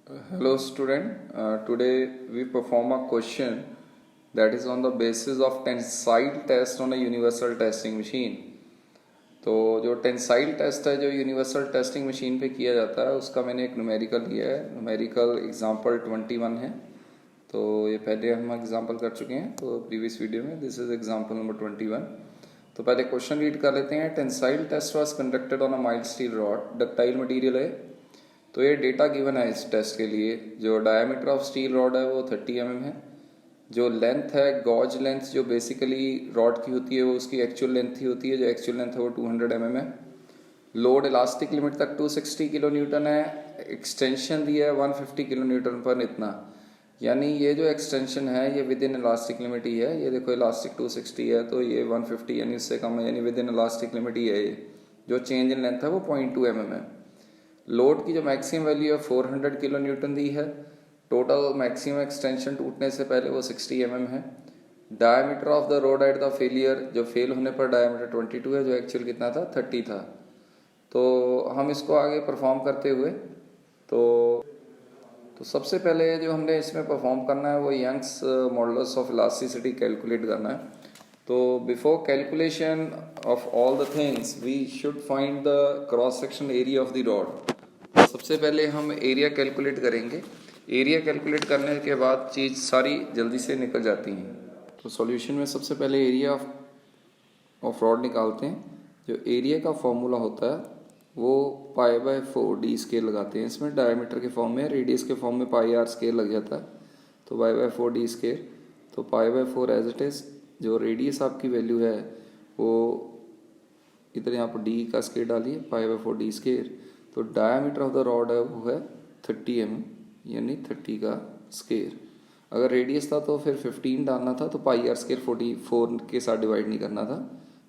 Hello student, today we perform a question that is on the basis of tensile test on a universal testing machine. तो जो tensile test है जो universal testing machine पे किया जाता है उसका मैंने एक न्यूमेरिकल लिया है. न्यूमेरिकल एग्जांपल 21 है. तो ये पहले हम एग्जांपल कर चुके हैं तो प्रीवियस वीडियो में. This is example number 21. तो पहले क्वेश्चन रीड कर लेते हैं. Tensile test was conducted on a mild steel rod. Ductile material है. तो ये डेटा गिवन है इस टेस्ट के लिए. जो डायमीटर ऑफ स्टील रॉड है वो 30 mm है. जो लेंथ है गॉज लेंथ जो बेसिकली रॉड की होती है वो उसकी एक्चुअल लेंथ ही होती है. जो एक्चुअल लेंथ है वो 200 mm है. लोड इलास्टिक लिमिट तक 260 किलो न्यूटन है. एक्सटेंशन दिया है 150 किलो न्यूटन पर इतना. यानी ये जो एक्सटेंशन है ये विद इन इलास्टिक लिमिट ही है. ये देखो इलास्टिक 260 है तो ये 150 यानी इससे कम है, यानी विद इन इलास्टिक लिमिट ही है. ये जो चेंज इन लेंथ है वो 0.2 mm है. लोड की जो मैक्सिमम वैल्यू है 400 किलो न्यूटन दी है. टोटल मैक्सिमम एक्सटेंशन टूटने से पहले वो 60 mm है. Diameter of the road at the failure जो फेल होने पर डायमीटर 22 है. जो एक्चुअल कितना था 30 था. तो हम इसको आगे परफॉर्म करते हुए तो सबसे पहले जो हमने इसमें परफॉर्म करना है वो Young's modulus of elasticity calculate करना है. तो before calculation of all the things we should find the cross section area of the rod. तो सबसे पहले हम एरिया कैलकुलेट करेंगे. एरिया कैलकुलेट करने के बाद चीज़ सारी जल्दी से निकल जाती हैं. तो सॉल्यूशन में सबसे पहले एरिया ऑफ रॉड निकालते हैं. जो एरिया का फॉर्मूला होता है वो π/4 डी स्केल लगाते हैं. इसमें डायमीटर के फॉर्म में, रेडियस के फॉर्म में πr स्केल लग जाता है. तो π/4 डी स्केल. तो π/4 एज इट इज. जो रेडियस आपकी वैल्यू है वो इधर यहाँ पर डी का स्केल डालिए π/4 डी स्केल. तो डायमीटर ऑफ द रॉड है वो है 30 mm यानी 30 का स्केल. अगर रेडियस था तो फिर 15 डालना था. तो πr स्केल 44 के साथ डिवाइड नहीं करना था.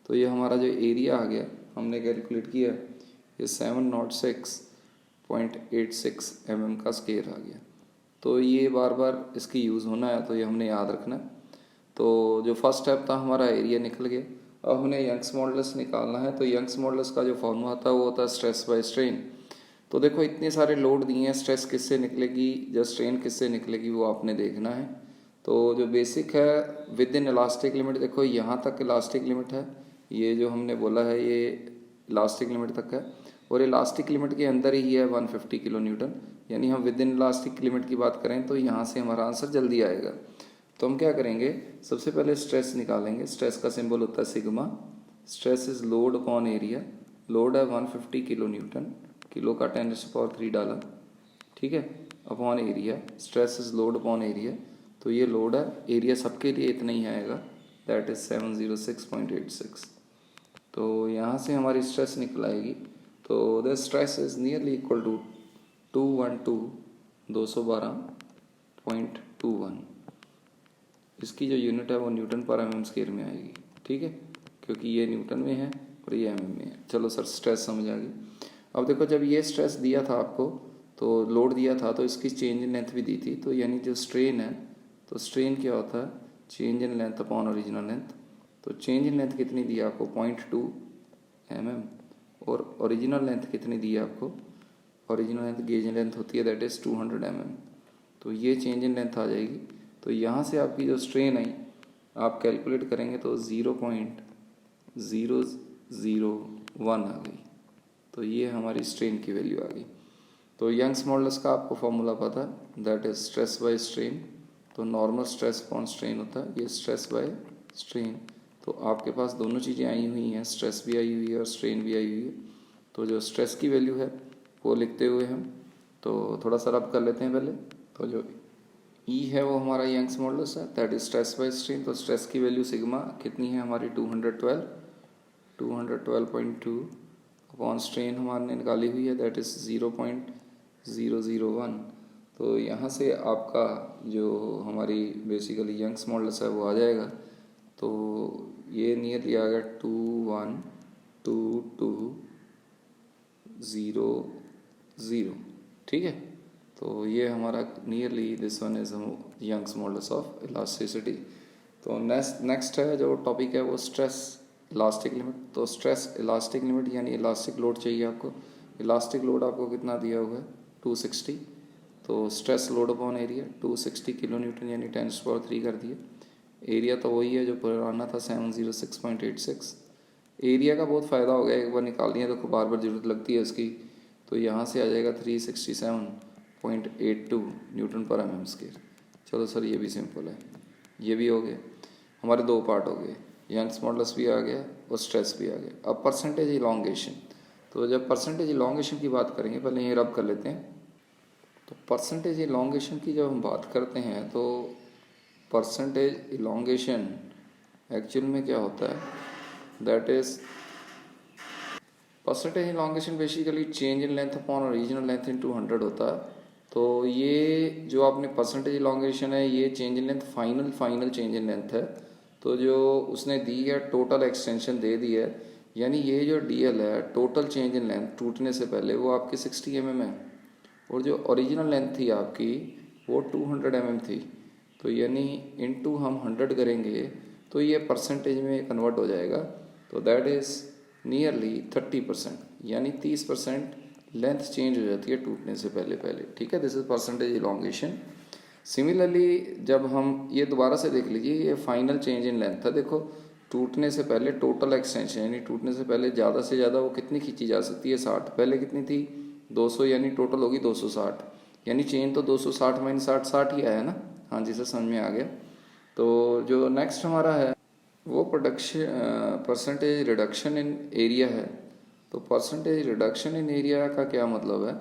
तो ये हमारा जो एरिया आ गया हमने कैलकुलेट किया ये 706.86 mm का स्केल आ गया. तो ये बार बार इसकी यूज़ होना है तो ये हमने याद रखना है. तो जो फर्स्ट स्टेप था हमारा एरिया निकल गया. अब हमें यंग्स मॉडुलस निकालना है. तो यंग्स मॉडुलस का जो फॉर्मूला होता है वो होता है स्ट्रेस बाय स्ट्रेन. तो देखो इतने सारे लोड दिए हैं, स्ट्रेस किससे निकलेगी या स्ट्रेन किससे निकलेगी वो आपने देखना है. तो जो बेसिक है विद इन इलास्टिक लिमिट, देखो यहाँ तक इलास्टिक लिमिट है. ये जो हमने बोला है ये इलास्टिक लिमिट तक है और इलास्टिक लिमिट के अंदर ही है 150 किलो न्यूटन. यानी हम विद इन इलास्टिक लिमिट की बात करें तो यहाँ से हमारा आंसर जल्दी आएगा. तो हम क्या करेंगे, सबसे पहले स्ट्रेस निकालेंगे. स्ट्रेस का सिंबल होता है sigma. Stress is load upon area. Load है 150 किलो न्यूटन. किलो का 10⁻³ डाला, ठीक है, upon area. Stress is load upon area. तो ये लोड है. एरिया सबके लिए इतना ही आएगा, दैट इज 706.86. तो यहाँ से हमारी स्ट्रेस निकल आएगी. तो the stress is nearly equal to 212.21. इसकी जो यूनिट है वो न्यूटन पर mm स्क्वायर में आएगी, ठीक है, क्योंकि ये न्यूटन में है और ये mm में है. चलो सर स्ट्रेस समझ आ गई. अब देखो जब ये स्ट्रेस दिया था आपको तो लोड दिया था तो इसकी चेंज इन लेंथ भी दी थी. तो यानी जो स्ट्रेन है तो स्ट्रेन क्या होता है, change in length upon original length. तो चेंज इन लेंथ कितनी दी है आपको 0.2 mm और ओरिजिनल लेंथ कितनी दी है आपको, ओरिजिनल लेंथ गेज लेंथ होती है दैट इज़ 200 mm. तो ये चेंज इन लेंथ आ जाएगी. तो यहाँ से आपकी जो स्ट्रेन आई आप कैलकुलेट करेंगे तो 0.001 आ गई. तो ये हमारी स्ट्रेन की वैल्यू आ गई. तो यंग्स मॉडुलस का आपको फॉर्मूला पता है, that is stress by strain. तो नॉर्मल स्ट्रेस अपॉन स्ट्रेन होता है, ये स्ट्रेस बाय स्ट्रेन. तो आपके पास दोनों चीज़ें आई हुई हैं, स्ट्रेस भी आई हुई है और स्ट्रेन भी आई हुई है. तो जो स्ट्रेस की वैल्यू है वो लिखते हुए हम तो थोड़ा सा रब कर लेते हैं पहले. तो जो ई है वो हमारा यंग्स मॉडुलस है, that is stress by strain. तो स्ट्रेस की वैल्यू सिग्मा कितनी है हमारी 212.2 अपॉन स्ट्रेन हमारे निकाली हुई है दैट इज़ 0.001. तो यहाँ से आपका जो हमारी बेसिकली यंग्स मॉडुलस है वो आ जाएगा. तो ये नियरली आ गया 21220, ठीक है. तो ये हमारा nearly this one is Young's modulus of elasticity. तो नेक्स्ट है जो टॉपिक है वो स्ट्रेस इलास्टिक लिमिट. तो स्ट्रेस इलास्टिक लिमिट यानी इलास्टिक लोड चाहिए आपको. इलास्टिक लोड आपको कितना दिया हुआ है 260. तो stress load upon area 260 kilo Newton यानी 10⁻³ कर दिए। एरिया तो वही है जो पुराना था 706.86। एरिया का बहुत फ़ायदा हो गया, एक बार निकाल लिया तो बार बार ज़रूरत लगती है उसकी। तो यहाँ से आ जाएगा 367.82 न्यूटन पर mm²। चलो सर ये भी सिंपल है, ये भी हो गया। हमारे दो पार्ट हो गए, यंग्स मॉडुलस भी आ गया और स्ट्रेस भी आ गया। अब परसेंटेज इलॉन्गेशन, तो जब परसेंटेज इलॉन्गेशन की बात करेंगे, पहले ये रब कर लेते हैं। तो परसेंटेज इलॉन्गेशन की जब हम बात करते हैं तो परसेंटेज इलॉन्गेशन एक्चुअल में क्या होता है, that is percentage elongation basically change in length upon original length into 100 होता है। तो ये जो आपने परसेंटेज इलॉन्गेशन है, ये change in length final change in length है। तो जो उसने दी है टोटल एक्सटेंशन दे दी है, यानी ये जो DL है टोटल चेंज इन लेंथ टूटने से पहले वो आपकी 60 mm है, और जो ओरिजिनल लेंथ थी आपकी वो 200 mm थी। तो यानी इनटू हम 100 करेंगे तो ये परसेंटेज में कन्वर्ट हो जाएगा। तो दैट इज़ नियरली 30%, यानी 30% लेंथ चेंज हो जाती है टूटने से पहले। ठीक है, this is percentage elongation. Similarly जब हम ये दोबारा से देख लीजिए, ये फाइनल चेंज इन लेंथ था। देखो टूटने से पहले टोटल एक्सटेंशन, यानी टूटने से पहले ज़्यादा से ज़्यादा वो कितनी खींची जा सकती है, 60। पहले कितनी थी, 200, यानी टोटल होगी 260, यानी चेन तो 260 माइनस 60 ही आया ना। हाँ जी सर, समझ में आ गया। तो जो नेक्स्ट हमारा है वो परसेंटेज रिडक्शन इन एरिया है। तो परसेंटेज रिडक्शन इन एरिया का क्या मतलब है,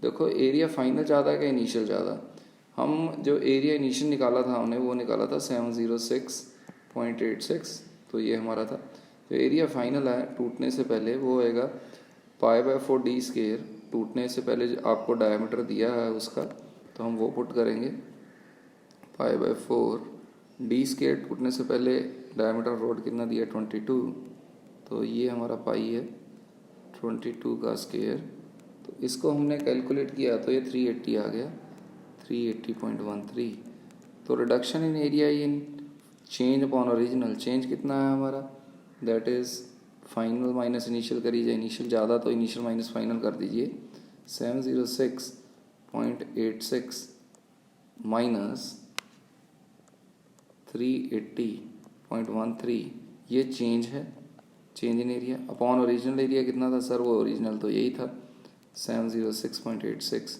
देखो एरिया फाइनल ज़्यादा है कि इनिशियल ज़्यादा। हम जो एरिया इनिशियल निकाला था हमने, वो निकाला था 706.86। तो ये हमारा था। जो एरिया फाइनल है टूटने से पहले वो होएगा π/4d²। टूटने से पहले जो आपको डायमीटर दिया है उसका, तो हम वो पुट करेंगे π/4d²। टूटने से पहले डायमीटर रोड कितना दिया, 22। तो ये हमारा पाई है 22 का स्क्वायर। तो इसको हमने कैलकुलेट किया तो ये 380 आ गया, 380.13। तो reduction in area in change upon original, change कितना है हमारा, that is final minus initial करिए। इनिशियल ज़्यादा तो इनिशियल माइनस फाइनल कर दीजिए। 706.86 माइनस 380.13, ये चेंज है, change in area upon original area कितना था सर, वो ओरिजिनल तो यही था 706.86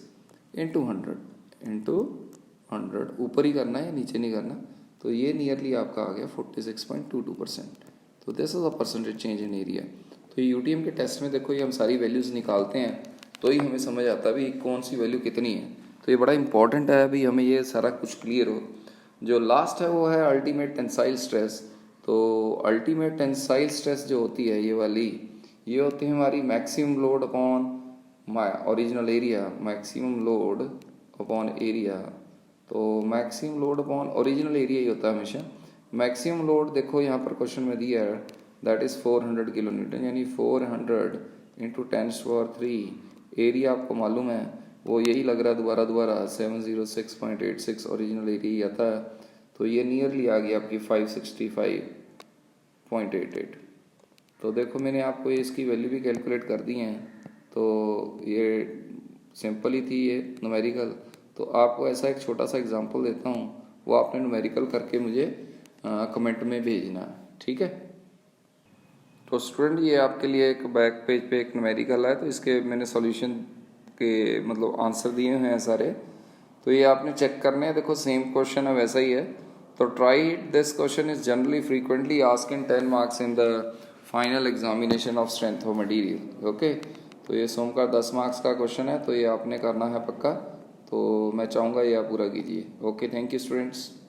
इंटू 100 ऊपर ही करना है, नीचे नहीं करना। तो ये नियरली आपका आ गया 46.22%। तो this is a percentage change in area. तो ये UTM के टेस्ट में देखो, ये हम सारी वैल्यूज़ निकालते हैं तो ही हमें समझ आता है भी कौन सी वैल्यू कितनी है। तो ये बड़ा इंपॉर्टेंट है भी हमें ये सारा कुछ क्लियर हो। जो लास्ट है वो है अल्टीमेट टेंसाइल स्ट्रेस। तो अल्टीमेट टेंसाइल स्ट्रेस जो होती है ये वाली, ये होती है हमारी maximum load upon original area, maximum load upon area. तो maximum load upon original area ही होता है हमेशा। मैक्सिमम लोड देखो यहाँ पर क्वेश्चन में दिया है, दैट इज़ 400 किलो न्यूटन, यानी 400 इंटू 10⁻³ एरिया आपको मालूम है वो यही लग रहा है दोबारा 706.86 ओरिजिनल एरिया ही आता है। तो ये नियरली आ गई आपकी 565.88। तो देखो मैंने आपको ये इसकी वैल्यू भी कैलकुलेट कर दी हैं। तो ये सिंपल ही थी ये न्यूमेरिकल। तो आपको ऐसा एक छोटा सा एग्जांपल देता हूँ, वो आपने न्यूमेरिकल करके मुझे कमेंट में भेजना है, ठीक है। तो स्टूडेंट ये आपके लिए एक बैक पेज पे एक न्यूमेरिकल है, तो इसके मैंने सॉल्यूशन के मतलब आंसर दिए हुए हैं सारे। तो ये आपने चेक करने हैं, देखो सेम क्वेश्चन है वैसा ही है। तो try this question is generally frequently asked in 10 marks in the final examination of strength of material. Okay, तो ये सोम का 10 मार्क्स का क्वेश्चन है, तो ये आपने करना है पक्का। तो मैं चाहूँगा ये आप पूरा कीजिए। Okay, thank you students.